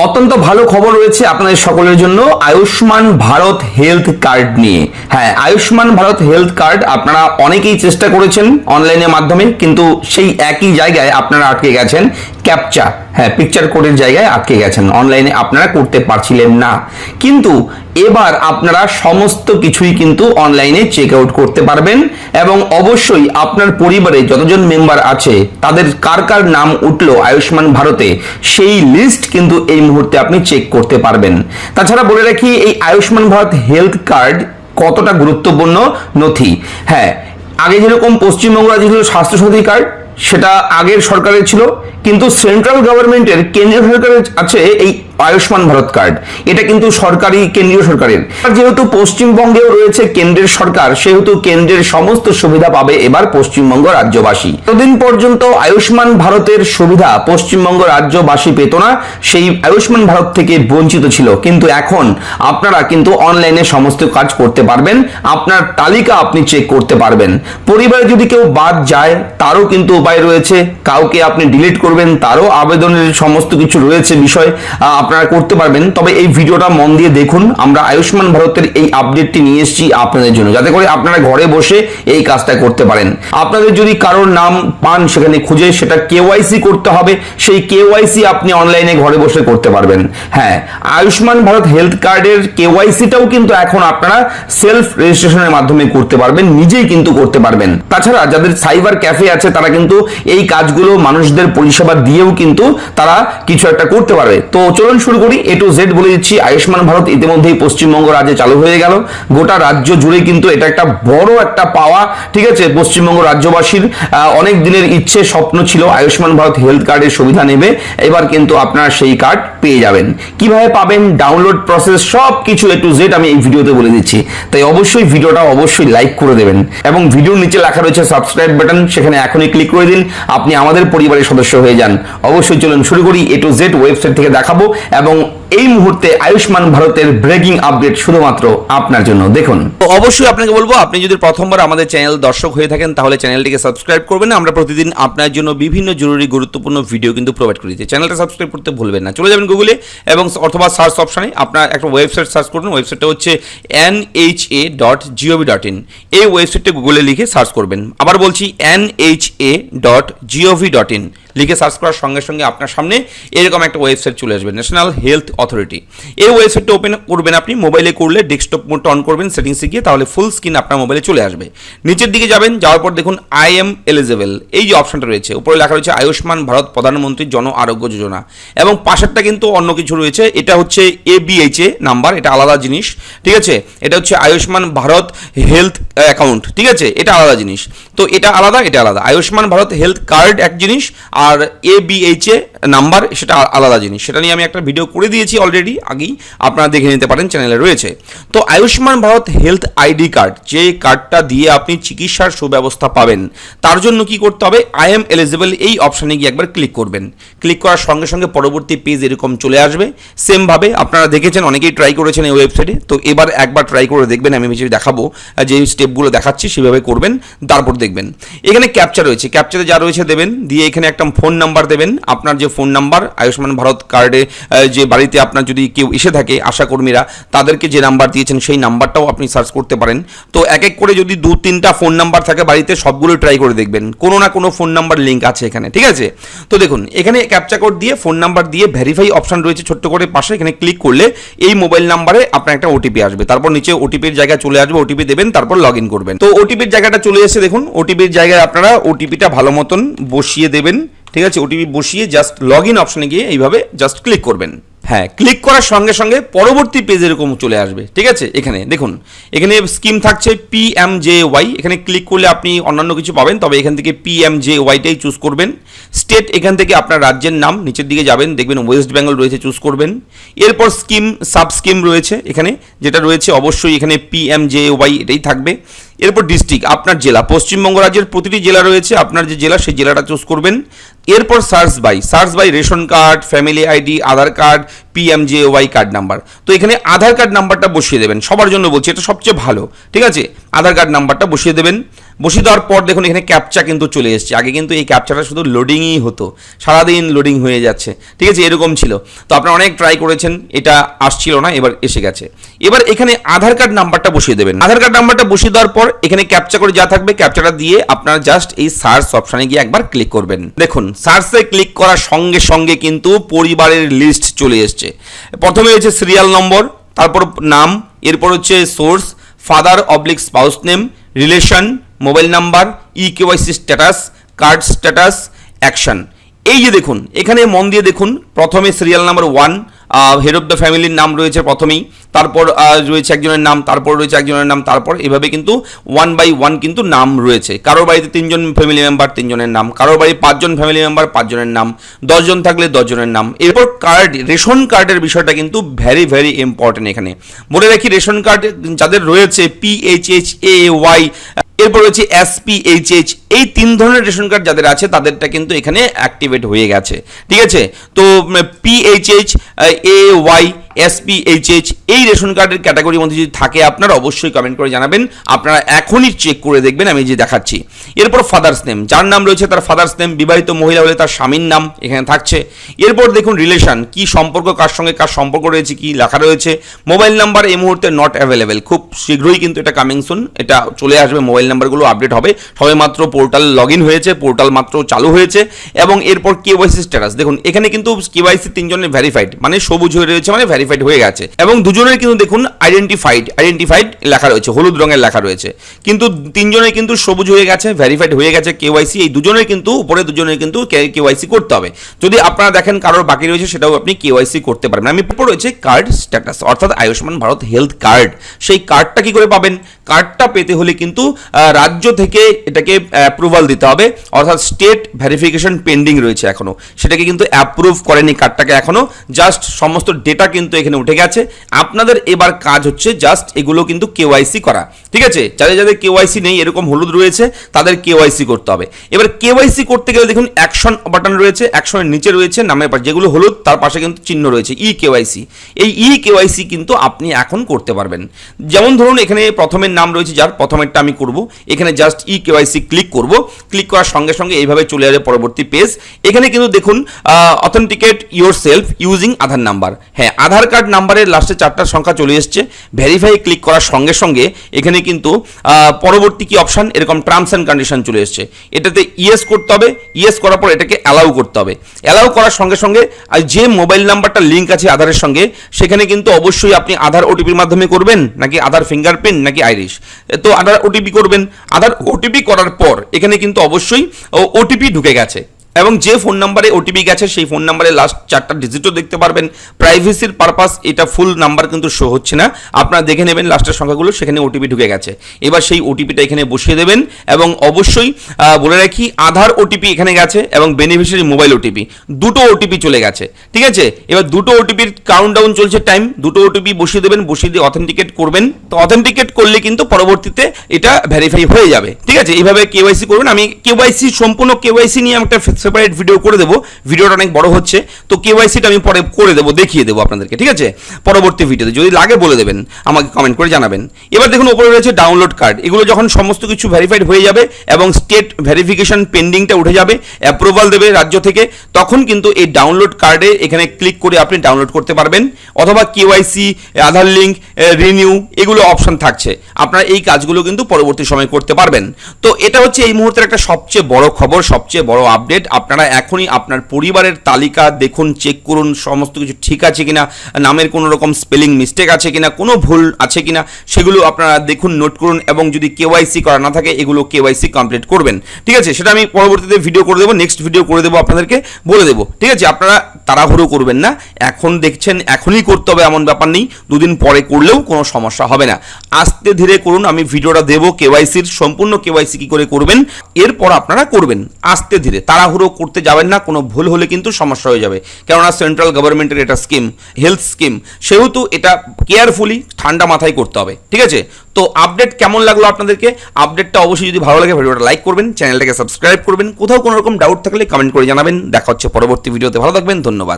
অত্যন্ত ভালো খবর রয়েছে আপনাদের সকলের জন্য আয়ুষ্মান ভারত হেলথ কার্ড নিয়ে। হ্যাঁ, আয়ুষ্মান ভারত হেলথ কার্ড আপনারা অনেকেই চেষ্টা করেছেন অনলাইনের মাধ্যমে, কিন্তু সেই একই জায়গায় আপনারা আটকে গেছেন। ক্যাপচা, হ্যাঁ, পিকচার কোডের জায়গায় আটকে গেছেন, অনলাইনে আপনারা করতে পারছিলেন না। কিন্তু এবার আপনারা সমস্ত কিছুই কিন্তু অনলাইনে চেক আউট করতে পারবেন এবং অবশ্যই আপনার পরিবারে যতজন মেম্বার আছে তাদের কার কার নাম উঠলো আয়ুষ্মান ভারতে সেই লিস্ট কিন্তু এই মুহূর্তে আপনি চেক করতে পারবেন। তাছাড়া বলে রাখি, এই আয়ুষ্মান ভারত হেলথ কার্ড কতটা গুরুত্বপূর্ণ নথি। হ্যাঁ, আগে যেরকম পশ্চিমবঙ্গ রাজ্যে ছিল স্বাস্থ্যসাথী কার্ড, সেটা আগের সরকারের ছিল, কিন্তু সেন্ট্রাল গভর্নমেন্টের কেন্দ্রীয় সরকারের আছে এই আয়ুষ্মান ভারত কার্ড। এটা কিন্তু সরকারি, কেন্দ্রীয় সরকারের। যেহেতু পশ্চিমবঙ্গেও রয়েছে কেন্দ্রের সরকার, সেহেতু কেন্দ্রের সমস্ত সুবিধা পাবে এবার পশ্চিমবঙ্গ রাজ্যবাসী। এতদিন পর্যন্ত আয়ুষ্মান ভারতের সুবিধা পশ্চিমবঙ্গ রাজ্যবাসী পেত না, সেই আয়ুষ্মান ভারত থেকে বঞ্চিত ছিল। কিন্তু এখন আপনারা কিন্তু অনলাইনে সমস্ত কাজ করতে পারবেন, আপনার তালিকা আপনি চেক করতে পারবেন। পরিবারে যদি কেউ বাদ যায় তারও কিন্তু উপায় রয়েছে, কাউকে আপনি ডিলিট করবেন তারও আবেদনের সমস্ত কিছু রয়েছে, বিষয় আপনারা করতে পারবেন। তবে এই ভিডিওটা মন দিয়ে দেখুন, আমরা আয়ুষ্মান ভারতের এই আপডেটটি নিয়ে এসেছি আপনাদের জন্য, যাতে করে আপনারা ঘরে বসে এই কাজটা করতে পারেন। আপনাদের যদি কারোর নাম পান সেখানে খুঁজে সেটা কেওয়াইসি করতে হবে, সেই কেওয়াইসি আপনি অনলাইনে ঘরে বসে করতে পারবেন। হ্যাঁ, আয়ুষ্মান ভারত হেলথ কার্ডের কেওয়াইসিটাও কিন্তু এখন আপনারা সেলফ রেজিস্ট্রেশনের মাধ্যমে করতে পারবেন, নিজেই কিন্তু করতে পারবেন। তাছাড়া যাদের সাইবার ক্যাফে আছে তারা কিন্তু এই কাজগুলো মানুষদের পরিষেবা দিয়েও কিন্তু তারা কিছু একটা করতে পারবে। তো চলুন শুরু করি, এ টু জেড বলে দিচ্ছি। আয়ুষ্মান ভারত ইতিমধ্যেই পশ্চিমবঙ্গ রাজ্যে চালু হয়ে গেল, গোটা রাজ্য জুড়ে কিন্তু এটা একটা বড় একটা পাওয়া। ঠিক আছে, পশ্চিমবঙ্গ রাজ্যবাসীর অনেক দিনের ইচ্ছে, স্বপ্ন ছিল আয়ুষ্মান ভারত হেলথ কার্ডের সুবিধা নেবে। এবার কিন্তু আপনারা সেই কার্ড পেয়ে যাবেন। কিভাবে পাবেন, ডাউনলোড প্রসেস, সব কিছু এ টু জেড আমি এই ভিডিওতে বলে দিচ্ছি। তাই অবশ্যই ভিডিওটা অবশ্যই লাইক করে দেবেন এবং ভিডিওর নিচে লেখা রয়েছে সাবস্ক্রাইব বাটন, সেখানে এখনই ক্লিক করে দিন, আপনি আমাদের পরিবারের সদস্য হয়ে যান। অবশ্যই চলুন শুরু করি, এ টু জেড ওয়েবসাইট থেকে দেখাবো এবং এই মুহূর্তে আয়ুষ্মান ভারতের ব্রেকিং আপডেট শুধুমাত্র আপনার জন্য। দেখুন, তো অবশ্যই আপনাকে বলবো, আপনি যদি প্রথমবার আমাদের চ্যানেল দর্শক হয়ে থাকেন তাহলে চ্যানেলটিকে সাবস্ক্রাইব করবেন। আমরা প্রতিদিন আপনার জন্য বিভিন্ন জরুরি গুরুত্বপূর্ণ ভিডিও কিন্তু প্রোভাইড করি। চ্যানেলটা সাবস্ক্রাইব করতে ভুলবেন না। চলে যাবেন গুগলে এবং অথবা সার্চ অপশনে আপনার একটা ওয়েবসাইট সার্চ করুন। ওয়েবসাইটটা হচ্ছে nha.gov.in। এই ওয়েবসাইটটা গুগলে লিখে সার্চ করবেন। আবার বলছি, nha.gov.in লিখে সার্চ করার সঙ্গে সঙ্গে আপনার সামনে এরকম একটা ওয়েবসাইট চলে আসবে, ন্যাশনাল হেলথ অথরিটি। এই ওয়েবসাইটটা ওপেন করবেন আপনি, মোবাইলে করলে ডেস্কটপ মোডটা অন করবেন, সেটিংসে গিয়ে, তাহলে ফুল স্ক্রিন আপনার মোবাইলে চলে আসবে। নিচের দিকে যাবেন, যাওয়ার পর দেখুন আই এম এলিজেবল, এই যে অপশনটা রয়েছে, উপরে লেখা রয়েছে আয়ুষ্মান ভারত প্রধানমন্ত্রী জন আরোগ্য যোজনা এবং পাশেরটা কিন্তু অন্য কিছু রয়েছে। এটা হচ্ছে ABHA নাম্বার, এটা আলাদা জিনিস। ঠিক আছে, এটা হচ্ছে আয়ুষ্মান ভারত হেলথ অ্যাকাউন্ট। ঠিক আছে, এটা আলাদা জিনিস। তো এটা আলাদা, এটা আলাদা। আয়ুষ্মান ভারত হেলথ কার্ড এক জিনিস আর ABHA নাম্বার সেটা আলাদা জিনিস। সেটা নিয়ে আমি একটা ভিডিও করে দিয়েছি অলরেডি, আগেই আপনারা দেখে নিতে পারেন, চ্যানেলে রয়েছে। তো Ayushman Bharat health ID card, যে কার্ডটা দিয়ে আপনি চিকিৎসার সুব্যবস্থা পাবেন, তার জন্য কি করতে হবে, আই এম এলিজিবল এই অপশানে গিয়ে একবার ক্লিক করবেন। ক্লিক করার সঙ্গে সঙ্গে পরবর্তী পেজ এরকম চলে আসবে। সেমভাবে আপনারা দেখেছেন, অনেকেই ট্রাই করেছেন এই ওয়েবসাইটে, তো এবার একবার ট্রাই করে দেখবেন। আমি দেখাবো যে স্টেপগুলো দেখাচ্ছি সেভাবে করবেন, তারপর দেখবেন এখানে ক্যাপচা রয়েছে। ক্যাপচাতে যা রয়েছে দেবেন, দিয়ে এখানে একটা ফোন নাম্বার দেবেন, আপনার যে ফোন নাম্বার আয়ুষ্মান ভারত কার্ডে যে বাড়িতে আপনার যদি কেউ এসে থাকে, আশাকর্মীরা, তাদেরকে যে নাম্বার দিয়েছেন সেই নাম্বারটাও আপনি সার্চ করতে পারেন। তো এক এক করে যদি 2-3টা ফোন নাম্বার থাকে বাড়িতে, সবগুলো ট্রাই করে দেখবেন, কোনো না কোনো ফোন নাম্বার লিঙ্ক আছে এখানে। ঠিক আছে, তো দেখুন এখানে ক্যাপচা কোড দিয়ে ফোন নাম্বার দিয়ে ভেরিফাই অপশন রয়েছে ছোট্ট করে পাশে, এখানে ক্লিক করলে এই মোবাইল নাম্বারে আপনার একটা OTP আসবে, তারপর নিচে OTPর জায়গায় চলে আসবে, OTP দেবেন, তারপর লগ ইন করবেন। তো OTPর জায়গাটা চলে এসে দেখুন, OTPর জায়গায় আপনারা OTPটা ভালো মতন বসিয়ে দেবেন। ঠিক আছে, OTP বসিয়ে জাস্ট লগ ইন অপশনে গিয়ে এইভাবে জাস্ট ক্লিক করবেন। হ্যাঁ, ক্লিক করার সঙ্গে সঙ্গে পরবর্তী পেজ এরকম চলে আসবে। ঠিক আছে, এখানে দেখুন, এখানে স্কিম থাকছে PMJY, এখানে ক্লিক করলে আপনি অন্যান্য কিছু পাবেন, তবে এখান থেকে PMJYটাই চুজ করবেন। স্টেট, এখান থেকে আপনার রাজ্যের নাম, নিচের দিকে যাবেন দেখবেন ওয়েস্ট বেঙ্গল রয়েছে, চুজ করবেন। এরপর স্কিম, সাব স্কিম রয়েছে এখানে, যেটা রয়েছে অবশ্যই এখানে PMJY এটাই থাকবে। এরপর ডিস্ট্রিক্ট, আপনার জেলা, পশ্চিমবঙ্গ রাজ্যের প্রতিটি জেলা রয়েছে, আপনার যে জেলা সেই জেলাটা চুজ করবেন। এরপর search by ration card, family ID, Aadhaar card, PMJY card number. তো এখানে আধার কার্ড নাম্বারটা বসিয়ে দেবেন, সবার জন্য বলছি, এটা সবচেয়ে ভালো। ঠিক আছে, আধার কার্ড নাম্বারটা বসিয়ে দেবেন। বসিয়ে দেওয়ার পর দেখুন এখানে ক্যাপচা কিন্তু চলে এসেছে। আগে কিন্তু এই ক্যাপচাটা শুধু লোডিংই হতো, সারাদিন লোডিং হয়ে যাচ্ছে, ঠিক আছে, এরকম ছিল। তো আপনারা অনেক ট্রাই করেছেন, এটা আসছিল না, এবার এসে গেছে। এবার এখানে আধার কার্ড নাম্বারটা বসিয়ে দেবেন। আধার কার্ড নাম্বারটা বসিয়ে দেওয়ার পর এখানে ক্যাপচা করে যা থাকবে ক্যাপচাটা দিয়ে আপনারা জাস্ট এই সার্চ অপশানে গিয়ে একবার ক্লিক করবেন। দেখুন সার্চে ক্লিক করার সঙ্গে সঙ্গে কিন্তু পরিবারের লিস্ট চলে এসছে। প্রথমে হচ্ছে সিরিয়াল নম্বর, তারপর নাম, এরপর হচ্ছে source, father oblique spouse name, relation, mobile number, eKYC status, card status, action. এই যে দেখুন এখানে মন দিয়ে দেখুন, প্রথমে serial number 1 head of the ফ্যামিলির নাম রয়েছে প্রথমেই, তারপর রয়েছে একজনের নাম, তারপর রয়েছে একজনের নাম, তারপর এভাবে কিন্তু 1 বাই 1 কিন্তু নাম রয়েছে। কারোর বাড়িতে 3 জন ফ্যামিলি মেম্বার 3 জনের নাম, কারোর বাড়ি 5 জন ফ্যামিলি মেম্বার 5 জনের নাম, 10 জন থাকলে 10 জনের নাম। এরপর কার্ড, রেশন কার্ডের বিষয়টা কিন্তু ভেরি ভেরি ইম্পর্টেন্ট। এখানে বলে রাখি রেশন কার্ড যাদের রয়েছে PHHAY, এরপর রয়েছে SPHH, এই 3 ধরনের রেশন কার্ড যাদের আছে তাদেরটা কিন্তু এখানে অ্যাক্টিভেট হয়ে গেছে, ঠিক আছে। তো PHH, AY, SPHH এই রেশন কার্ডের ক্যাটাগরির মধ্যে যদি থাকে আপনারা অবশ্যই কমেন্ট করে জানাবেন, আপনারা এখনই চেক করে দেখবেন আমি যে দেখাচ্ছি। এরপর ফাদার্স নেম, যার নাম রয়েছে তার ফাদার্স নেম, বিবাহিত মহিলা হলে তার স্বামীর নাম এখানে থাকছে। এরপর দেখুন রিলেশন, কি সম্পর্ক, কার সঙ্গে কার সম্পর্ক রয়েছে কি লেখা রয়েছে। মোবাইল নাম্বার এই মুহূর্তে নট অ্যাভেলেবেল, খুব শীঘ্রই কিন্তু এটা কামিং সুন, এটা চলে আসবে, মোবাইল নাম্বারগুলো আপডেট হবে। সবে মাত্র পোর্টাল লগ ইন হয়েছে, পোর্টাল মাত্র চালু হয়েছে। এবং এরপর কেওয়াইসি স্ট্যাটাস, দেখুন এখানে কিন্তু কেওয়াইসি 3 জনের ভেরিফাইড, মানে সবুজ হয়ে রয়েছে, মানে ভেরিফাইড হয়ে গেছে। এবং দুজনের কিন্তু দেখুন আইডেন্টিফাইড লেখা রয়েছে, হলুদ রঙের লেখা রয়েছে, কিন্তু 3 জনের কিন্তু সবুজ হয়ে গেছে, ভেরিফাইড হয়ে গেছে কেওয়াইসি। এই দুজনের কিন্তু উপরে দুজনের কিন্তু কেওয়াইসি করতে হবে। যদি আপনারা দেখেন কারোর বাকি রয়েছে সেটাও আপনি কেওয়াইসি করতে পারবেন। আমি পর রয়েছে কার্ড স্ট্যাটাস, অর্থাৎ আয়ুষ্মান ভারত হেলথ কার্ড। সেই কার্ডটা কি করে পাবেন? কার্ডটা পেতে হলে কিন্তু রাজ্য থেকে এটাকে অ্যাপ্রুভাল দিতে হবে, অর্থাৎ স্টেট ভেরিফিকেশন পেন্ডিং রয়েছে এখনো, সেটাকে কিন্তু অ্যাপ্রুভ করেনি কার্ডটাকে এখনো। জাস্ট সমস্ত ডেটা কিন্তু এখানে উঠে গেছে। আপনাদের এবার কাজ হচ্ছে জাস্ট এগুলো কিন্তু কেওয়াইসি করা, ঠিক আছে। যাদের যাদের কেওয়াইসি নেই, এরকম হলুদ রয়েছে, তাদের কেওয়াইসি করতে হবে। এবার কেওয়াইসি করতে গেলে দেখুন অ্যাকশন বাটন রয়েছে, অ্যাকশনের নিচে রয়েছে নামের পাশে যেগুলো হলুদ তার পাশে কিন্তু চিহ্ন রয়েছে কেওয়াইসি। এই কেওয়াইসি কিন্তু আপনি এখন করতে পারবেন। যেমন ধরুন এখানে প্রথমের নাম রয়েছে যার, প্রথমেরটা আমি করব, এখানে জাস্ট কেওয়াইসি ক্লিক করব। ক্লিক করার সঙ্গে সঙ্গে এইভাবে চলে যাবে পরবর্তী পেজ। এখানে কিন্তু দেখুন authenticate your self using Aadhaar number. হ্যাঁ, আধার কার্ড নাম্বারের লাস্টে 4টা সংখ্যা চলে এসছে। ভেরিফাই ক্লিক করার সঙ্গে সঙ্গে এখানে কিন্তু পরবর্তী কি অপশান, এরকম টার্মস অ্যান্ড কন্ডিশন চলে এসছে। এটাতে ইয়েস করতে হবে, ইয়েস করার পর এটাকে অ্যালাউ করতে হবে। অ্যালাউ করার সঙ্গে সঙ্গে যে মোবাইল নাম্বারটা লিঙ্ক আছে আধারের সঙ্গে, সেখানে কিন্তু অবশ্যই আপনি আধার ওটিপির মাধ্যমে করবেন, নাকি আধার ফিঙ্গারপ্রিন্ট, নাকি আইরিশ। তো আধার ওটিপি করবেন। আধার ওটিপি করার পর এখানে কিন্তু অবশ্যই ওটিপি ঢুকে গেছে, এবং যে ফোন নাম্বারে ওটিপি গেছে সেই ফোন নাম্বারে লাস্ট 4টা ডিজিটও দেখতে পারবেন। প্রাইভেসির পারপাস এটা ফুল নাম্বার কিন্তু শো হচ্ছে না, আপনারা দেখে নেবেন লাস্টের সংখ্যাগুলো, সেখানে ওটিপি ঢুকে গেছে। এবার সেই ওটিপিটা এখানে বসিয়ে দেবেন, এবং অবশ্যই বলে রাখি আধার ওটিপি এখানে গেছে এবং বেনিফিশিয়ারি মোবাইল ওটিপি, দুটো ওটিপি চলে গেছে, ঠিক আছে। এবার দুটো ওটিপির কাউন্টডাউন চলছে টাইম, দুটো ওটিপি বসিয়ে দেবেন, বসিয়ে দিয়ে অথেন্টিকেট করবেন। তো অথেন্টিকেট করলে কিন্তু পরবর্তীতে এটা ভেরিফাই হয়ে যাবে, ঠিক আছে। এইভাবে কেওয়াইসি করবেন। আমি কেওয়াইসি সম্পূর্ণ কেওয়াইসি নিয়ে আমি একটা সেপারেট ভিডিও করে দেবো, ভিডিওটা অনেক বড় হচ্ছে, তো কেওয়াইসিটা আমি পরে করে দেবো, দেখিয়ে দেবো আপনাদেরকে, ঠিক আছে। পরবর্তী ভিডিওতে যদি লাগে বলে দেবেন, আমাকে কমেন্ট করে জানাবেন। এবার দেখুন উপরে রয়েছে ডাউনলোড কার্ড। এগুলো যখন সমস্ত কিছু ভেরিফাইড হয়ে যাবে এবং স্টেট ভেরিফিকেশন পেন্ডিংটা উঠে যাবে, অ্যাপ্রুভাল দেবে রাজ্য থেকে, তখন কিন্তু এই ডাউনলোড কার্ডে এখানে ক্লিক করে আপনি ডাউনলোড করতে পারবেন, অথবা কেওয়াইসি, আধার লিঙ্ক, রিনিউ, এগুলো অপশন থাকছে। আপনারা এই কাজগুলো কিন্তু পরবর্তী সময় করতে পারবেন। তো এটা হচ্ছে এই মুহূর্তের একটা সবচেয়ে বড় খবর, সবচেয়ে বড় আপডেট। আপনারা এখনই আপনার পরিবারের তালিকা দেখুন, চেক করুন সমস্ত কিছু ঠিক আছে কিনা, নামের কোনো রকম স্পেলিং মিস্টেক আছে কিনা, কোনো ভুল আছে কিনা, সেগুলো আপনারা দেখুন, নোট করুন, এবং যদি কেওয়াইসি করা না থাকে এগুলো কেওয়াইসি কমপ্লিট করবেন, ঠিক আছে। সেটা আমি পরবর্তীতে ভিডিও করে দেবো, নেক্সট ভিডিও করে দেবো, আপনাদেরকে বলে দেবো, ঠিক আছে। আপনারা তাড়াহুড়ো করবেন না, এখন দেখছেন এখনই করতে হবে এমন ব্যাপার নেই, দুদিন পরে করলেও কোনো সমস্যা হবে না। আস্তে ধীরে করুন, আমি ভিডিওটা দেবো কেওয়াইসির, সম্পূর্ণ কেওয়াইসি কি করে করবেন, এরপর আপনারা করবেন আস্তে ধীরে, তাড়াহুড়ো করতে যাবেন না, কোনো ভুল হলে কিন্তু সমস্যা হয়ে যাবে। কেননা সেন্ট্রাল গভর্নমেন্টের এটা স্কিম, হেলথ স্কিম, সেহেতু এটা কেয়ারফুলি ঠান্ডা মাথায় করতে হবে, ঠিক আছে। তো আপডেট কেমন লাগলো আপনাদেরকে? আপডেটটা অবশ্যই যদি ভালো লাগে ভিডিওটা লাইক করবেন, চ্যানেলটাকে সাবস্ক্রাইব করবেন। কোথাও কোনো রকম ডাউট থাকলে কমেন্ট করে জানাবেন। দেখা হচ্ছে পরবর্তী ভিডিওতে, ভালো থাকবেন, ধন্যবাদ।